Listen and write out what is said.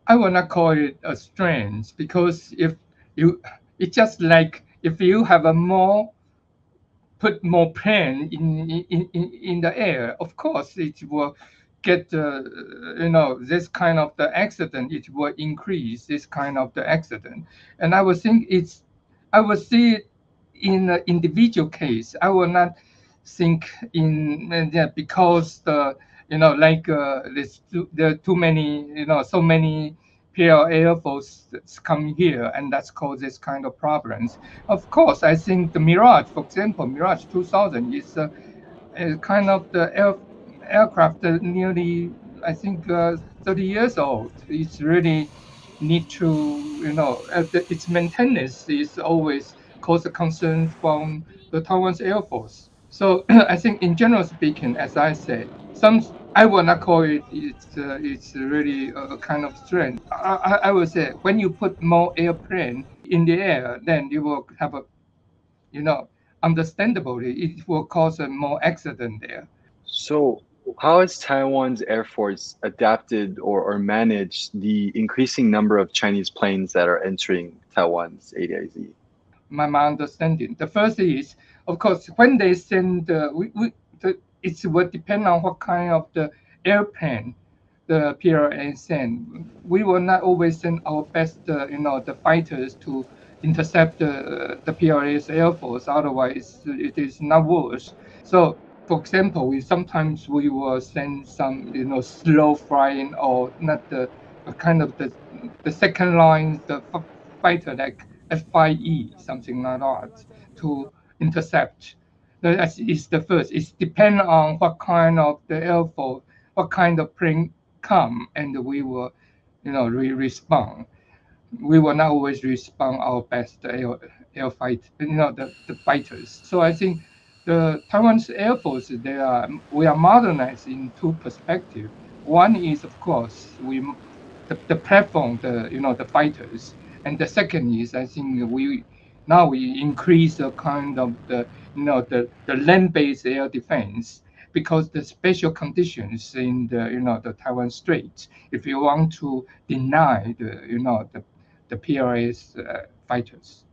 I will not call it a strength because if you, it's just like if you have a more put more plane in the air, of course it will get this kind of the accident. It will increase this kind of the accident, and I would think I will see it in an individual case. I will not think in yeah, because like there are too many so many PL Air Force come here, and that's caused this kind of problems. Of course, I think the Mirage, for example, Mirage 2000 is a kind of the aircraft that nearly, I think, 30 years old. It's really need to, its maintenance is always cause a concern from the Taiwan's Air Force. So I think, in general speaking, as I said, some I will not call it. It's really a kind of strength. I would say when you put more airplane in the air, then you will have a you know understandably it will cause a more accident there. So, how has Taiwan's Air Force adapted or managed the increasing number of Chinese planes that are entering Taiwan's ADIZ? My understanding. The first is, of course, when they send it will depend on what kind of the airplane the PRA send. We will not always send our best, the fighters to intercept the PRA's air force. Otherwise, it is not worse. So, for example, we will send some, slow flying or not the kind of the second line, the fighter like F5E, something like that, to intercept. That is the first. It depends on what kind of the air force, what kind of plane come, and we will, respond. We will not always respond our best air fight, the fighters. So I think the Taiwan's Air Force, we are modernized in two perspectives. One is, of course, the platform, the fighters, and the second is, I think, we increase the kind of the land-based air defense, because the special conditions in the Taiwan Strait. If you want to deny the PRA's fighters.